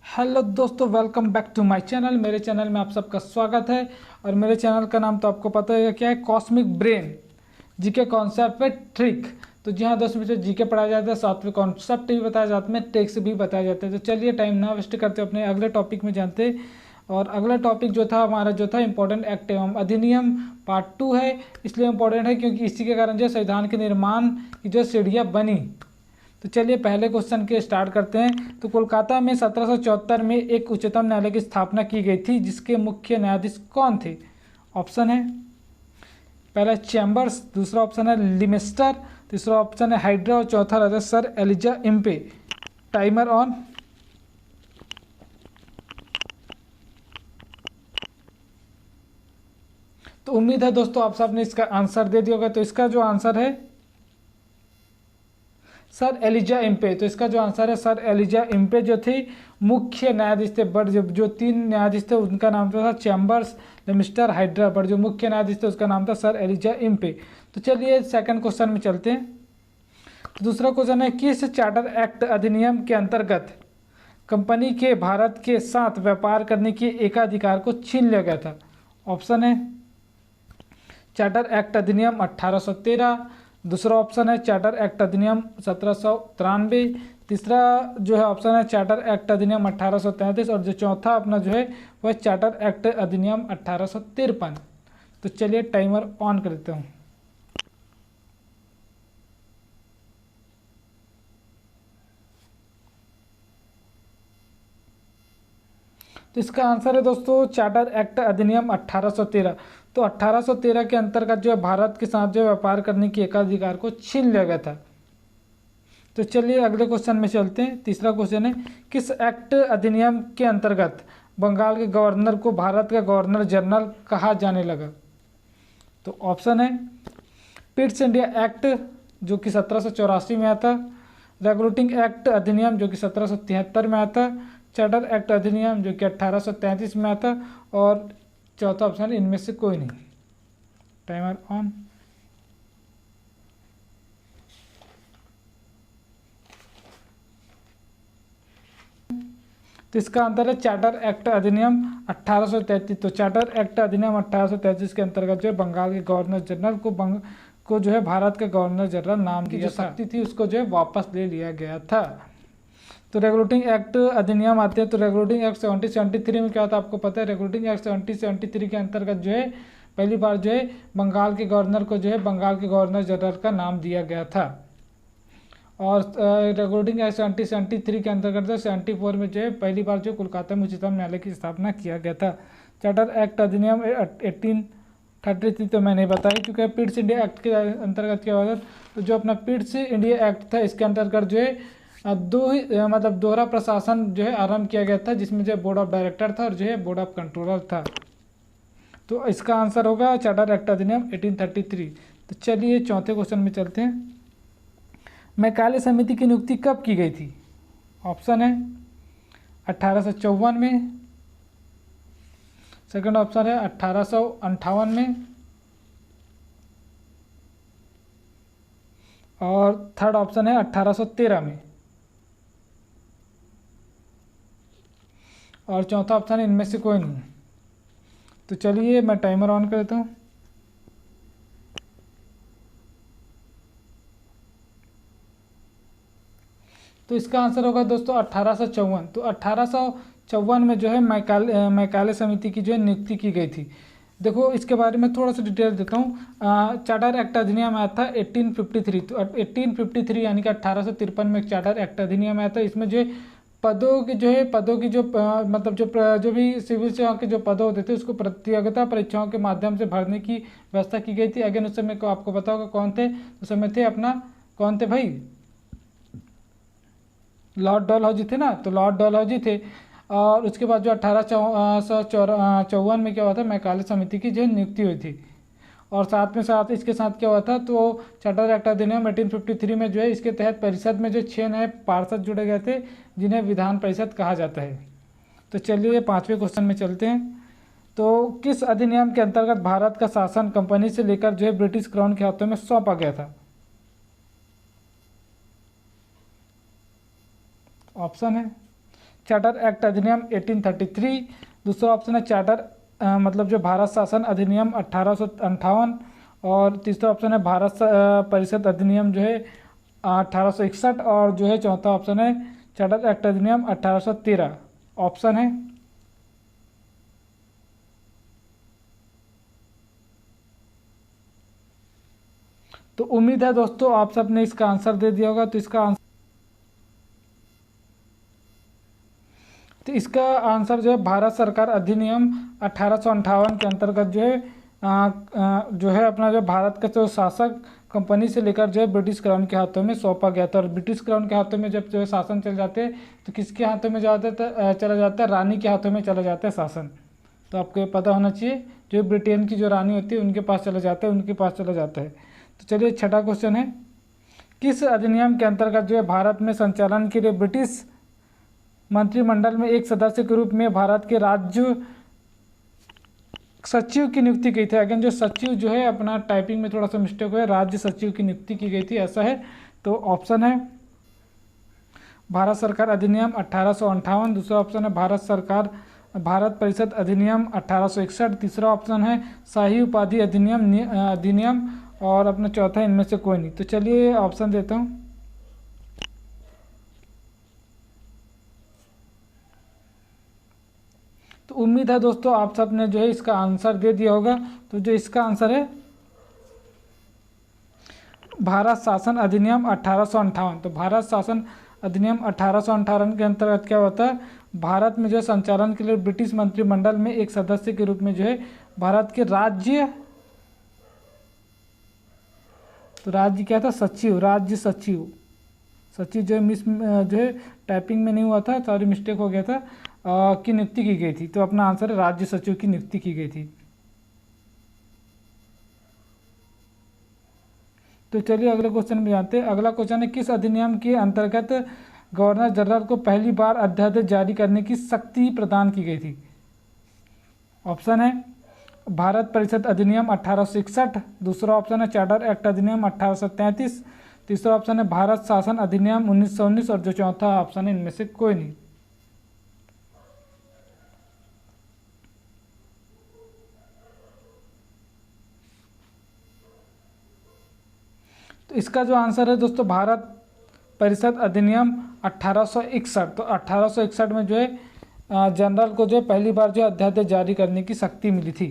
Hello दोस्तों, welcome back to my channel. मेरे channel में आप सबका स्वागत है। और मेरे चैनल का नाम तो आपको पता है क्या है, कॉस्मिक ब्रेन जीके कॉन्सेप्ट पे ट्रिक। तो जी हाँ दोस्तों, मुझे जीके पढ़ाया जाता है, साथ में कॉन्सेप्ट भी बताया जाता है, ट्रिक्स भी बताए जाते हैं। तो चलिए टाइम ना वेस्ट करते अपने अगले टॉपिक में जानते हैं। और अगला टॉपिक जो था हमारा जो था इंपॉर्टेंट एक्ट एवं अधिनियम पार्ट 2 है। इसलिए इंपॉर्टेंट है क्योंकि इसी के कारण जो संविधान के निर्माण की जो सीढ़ियाँ बनी। तो चलिए पहले क्वेश्चन के स्टार्ट करते हैं। तो कोलकाता में 1774 में एक उच्चतम न्यायालय की स्थापना की गई थी, जिसके मुख्य न्यायाधीश कौन थे? ऑप्शन है पहला चैम्बर्स, दूसरा ऑप्शन है लिमेस्टर, तीसरा ऑप्शन है हाइड्रा और चौथा रहता है sir Elijah Impey. Timer on. तो उम्मीद है दोस्तों आप सबने इसका आंसर दे दिया होगा। तो इसका जो आंसर है सर एलिजा इम्पे। तो इसका जो आंसर है सर एलिजा इम्पे जो थी मुख्य न्यायाधीश थे। बट जो तीन न्यायाधीश थे उनका नाम था चैम्बर्स, मिस्टर हाइड्रा। बट जो मुख्य न्यायाधीश थे उसका नाम था सर एलिजा इम्पे। तो चलिए सेकंड क्वेश्चन में चलते हैं। तो दूसरा क्वेश्चन है, किस चार्टर एक्ट अधिनियम के अंतर्गत कंपनी के भारत के साथ व्यापार करने के एकाधिकार को छीन लिया गया था? ऑप्शन है चार्टर एक्ट अधिनियम 1813, दूसरा ऑप्शन है चार्टर एक्ट अधिनियम 1793, तीसरा जो है ऑप्शन है चार्टर एक्ट अधिनियम 1833 और जो चौथा अपना जो है वह चार्टर एक्ट अधिनियम 1853। तो चलिए टाइमर ऑन कर देता हूँ। तो इसका आंसर है दोस्तों चार्टर एक्ट अधिनियम 1813। तो 1813 के अंतर्गत जो है भारत के साथ जो व्यापार करने के एकाधिकार को छीन लिया गया था। तो चलिए अगले क्वेश्चन में चलते हैं। तीसरा क्वेश्चन है, किस एक्ट अधिनियम के अंतर्गत बंगाल के गवर्नर को भारत का गवर्नर जनरल कहा जाने लगा? तो ऑप्शन है पिट्स इंडिया एक्ट जो कि 1784 में आया था, रेगुलेटिंग एक्ट अधिनियम जो कि 1773 में आया था, चार्टर एक्ट अधिनियम जो कि 1833 में आया था, और चौथा ऑप्शन इनमें से कोई नहीं। Timer on. तो इसका आंसर है चार्टर एक्ट अधिनियम 1833। तो चार्टर एक्ट अधिनियम 1833 के अंतर्गत जो है बंगाल के गवर्नर जनरल को जो है भारत के गवर्नर जनरल नाम की जो शक्ति थी उसको जो है वापस ले लिया गया था। तो रेगुलेटिंग एक्ट अधिनियम आते हैं। तो रेगुलेटिंग एक्ट 1773 में क्या होता है आपको पता है। रेगुलेटिंग एक्ट 1773 के अंतर्गत जो है पहली बार जो है बंगाल के गवर्नर को जो है बंगाल के गवर्नर जनरल का नाम दिया गया था। और रेगुलेटिंग एक्ट 1773 के अंतर्गत 74 में जो है पहली बार जो कोलकाता में उच्चतम न्यायालय की स्थापना किया गया था। चार्टर एक्ट अधिनियम 1833 तो मैंने बताया चुका है। पिट्स इंडिया एक्ट के अंतर्गत क्या हुआ था, तो जो अपना पिट्स इंडिया एक्ट था इसके अंतर्गत जो है दोहरा प्रशासन जो है आरंभ किया गया था, जिसमें जो बोर्ड ऑफ डायरेक्टर था और जो है बोर्ड ऑफ कंट्रोलर था। तो इसका आंसर होगा चार्टर एक्ट अधिनियम 1833। तो चलिए चौथे क्वेश्चन में चलते हैं। मैकाले समिति की नियुक्ति कब की गई थी? ऑप्शन है 1854 में, सेकंड ऑप्शन है 1858 में, और थर्ड ऑप्शन है 1813 में, और चौथा ऑप्शन इनमें से कोई नहीं। तो चलिए मैं टाइमर ऑन कर देता हूँ। तो इसका आंसर होगा दोस्तों 1854। तो 1854 में जो है मैकाले समिति की जो है नियुक्ति की गई थी। देखो इसके बारे में थोड़ा सा डिटेल देता हूँ। चार्टर एक्ट अधिनियम आया था 1853। तो 1853 यानी कि 1853 में एक चार्टर एक्ट अधिनियम आया था। इसमें जो पदों की जो मतलब जो भी सिविल सेवा के जो पद होते थे उसको प्रतियोगिता परीक्षाओं के माध्यम से भरने की व्यवस्था की गई थी। अगेन उस समय को आपको पता होगा कौन थे उस समय थे अपना, कौन थे भाई, लॉर्ड डलहौजी थे ना। तो लॉर्ड डलहौजी थे। और उसके बाद जो 1854 में क्या हुआ था, मैकाले समिति की जो नियुक्ति हुई थी। और साथ में साथ इसके साथ क्या हुआ था, तो चार्टर एक्ट अधिनियम 1853 में जो है इसके तहत परिषद में जो 6 नए पार्षद जुड़े गए थे, जिन्हें विधान परिषद कहा जाता है। तो चलिए पांचवें क्वेश्चन में चलते हैं। तो किस अधिनियम के अंतर्गत भारत का शासन कंपनी से लेकर जो है ब्रिटिश क्राउन के हाथों में सौंपा गया था? ऑप्शन है चार्टर एक्ट अधिनियम 1833। दूसरा ऑप्शन है चार्टर मतलब जो भारत शासन अधिनियम 1858। और तीसरा ऑप्शन है भारत परिषद अधिनियम जो है 1861। और जो है चौथा ऑप्शन है चार्टर एक्ट अधिनियम 1813 ऑप्शन है। तो उम्मीद है दोस्तों आप सबने इसका आंसर दे दिया होगा। तो इसका आंसर जो है भारत सरकार अधिनियम 1858 के अंतर्गत जो है अपना जो भारत का जो शासक कंपनी से लेकर जो है ब्रिटिश क्राउन के हाथों में सौंपा गया था। और ब्रिटिश क्राउन के हाथों में जब जो है शासन चल जाते तो किसके हाथों में चला जाता है? रानी के हाथों में चला जाता है शासन। तो आपको ये पता होना चाहिए, जो ब्रिटेन की जो रानी होती है उनके पास चला जाता है, उनके पास चला जाता है। तो चलिए छठा क्वेश्चन है, किस अधिनियम के अंतर्गत जो है भारत में संचालन के लिए ब्रिटिश मंत्रिमंडल में एक सदस्य के रूप में भारत के राज्य सचिव की नियुक्ति की थी? अगेन जो सचिव जो है अपना टाइपिंग में थोड़ा सा मिस्टेक हुआ है, राज्य सचिव की नियुक्ति की गई थी, ऐसा है। तो ऑप्शन है भारत सरकार अधिनियम 1858। दूसरा ऑप्शन है भारत परिषद अधिनियम 1861। तीसरा ऑप्शन है शाही उपाधि अधिनियम और अपना चौथा इनमें से कोई नहीं। तो चलिए ऑप्शन देता हूँ। तो उम्मीद है दोस्तों आप सब ने जो है इसका आंसर दे दिया होगा। तो जो इसका आंसर है भारत शासन अधिनियम 1858। तो भारत शासन अधिनियम 1858 के अंतर्गत क्या होता है? भारत में जो संचालन के लिए ब्रिटिश मंत्रिमंडल में एक सदस्य के रूप में जो है भारत के राज्य क्या था? राज्य सचिव जो है जो है टाइपिंग में नहीं हुआ था, सॉरी मिस्टेक हो गया था, की नियुक्ति की गई थी। तो अपना आंसर है राज्य सचिव की नियुक्ति की गई थी। तो चलिए अगले क्वेश्चन में जानते हैं। अगला क्वेश्चन है, किस अधिनियम के अंतर्गत गवर्नर जनरल को पहली बार अध्यादेश जारी करने की शक्ति प्रदान की गई थी? ऑप्शन है भारत परिषद अधिनियम 1861। दूसरा ऑप्शन है चार्टर एक्ट अधिनियम 1833। तीसरा ऑप्शन है भारत शासन अधिनियम 1919। और जो चौथा ऑप्शन है इनमें से कोई नहीं। तो इसका जो आंसर है दोस्तों भारत परिषद अधिनियम 1861। तो 1861 में जो है जनरल को जो है पहली बार जो अध्यादेश जारी करने की शक्ति मिली थी।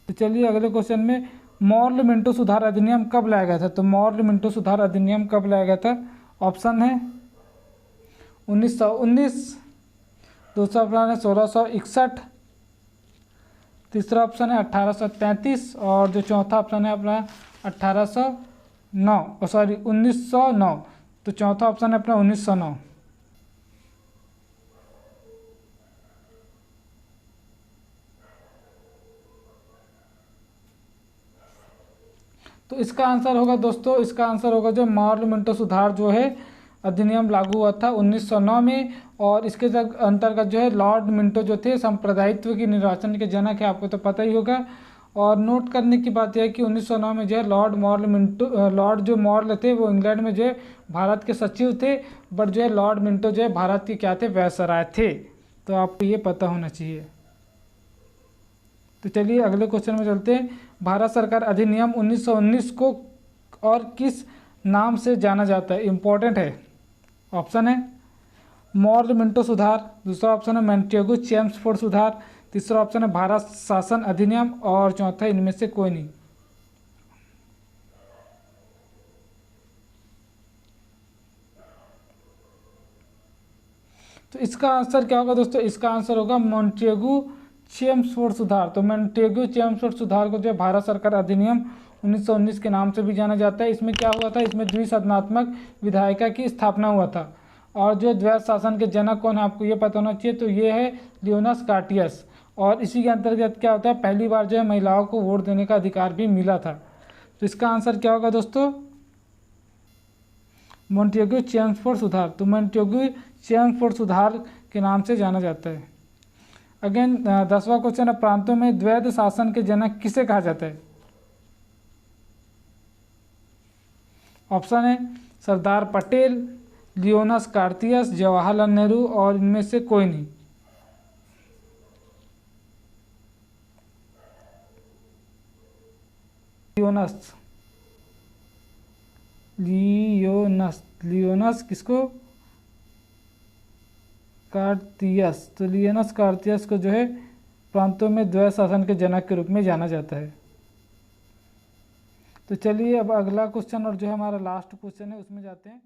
तो चलिए अगले क्वेश्चन में, मॉर्ल मिंटो सुधार अधिनियम कब लाया गया था? तो मॉर्ल मिंटो सुधार अधिनियम कब लाया गया था? ऑप्शन है 1919। दूसरा ऑप्शन है 1661। तीसरा ऑप्शन है 1833। और जो चौथा ऑप्शन है अपना 1909। तो चौथा ऑप्शन है अपना 1909। तो इसका आंसर होगा दोस्तों, इसका आंसर होगा जो मॉर्ल मिंटो सुधार जो है अधिनियम लागू हुआ था 1909 में। और इसके अंतर्गत जो है लॉर्ड मिंटो जो थे सांप्रदायित्व की निर्वाचन के जनक है, आपको तो पता ही होगा। और नोट करने की बात यह है कि 1909 में जो है लॉर्ड जो मॉर्ल थे वो इंग्लैंड में जो है भारत के सचिव थे, बट जो है लॉर्ड मिंटो जो है भारत के क्या थे? वायसराय थे। तो आपको ये पता होना चाहिए। तो चलिए अगले क्वेश्चन में चलते हैं। भारत सरकार अधिनियम 1919 को और किस नाम से जाना जाता है? इम्पोर्टेंट है। ऑप्शन है मॉर्ल मिंटो सुधार। दूसरा ऑप्शन है मॉन्टेगू चेम्सफोर्ड सुधार। तीसरा ऑप्शन है भारत शासन अधिनियम। और चौथा इनमें से कोई नहीं। तो इसका आंसर क्या होगा दोस्तों? इसका आंसर होगा मॉन्टेगू चेम्सफोर्ड सुधार। तो मॉन्टेगू चेम्सफोर्ड सुधार को जो भारत सरकार अधिनियम 1919 के नाम से भी जाना जाता है। इसमें क्या हुआ था? इसमें द्विसदनात्मक विधायिका की स्थापना हुआ था। और जो द्वैध शासन के जनक कौन है आपको ये पता होना चाहिए। तो ये है लियोनस कार्टियस। और इसी के अंतर्गत क्या होता है? पहली बार जो है महिलाओं को वोट देने का अधिकार भी मिला था। तो इसका आंसर क्या होगा दोस्तों? मॉन्टेगू चेम्सफोर्ड सुधार। तो मॉन्टेगू चेम्सफोर्ड सुधार के नाम से जाना जाता है। अगेन 10वां क्वेश्चन है, प्रांतों में द्वैध शासन के जनक किसे कहा जाता है? ऑप्शन है सरदार पटेल, लियोनस कार्तियस, जवाहरलाल नेहरू और इनमें से कोई नहीं। लियोनस, लियोनस, लियोनस किसको? कार्तियस। तो लियोनस कार्तियस को जो है प्रांतों में द्वैत शासन के जनक के रूप में जाना जाता है। तो चलिए अब अगला क्वेश्चन और जो है हमारा लास्ट क्वेश्चन है उसमें जाते हैं।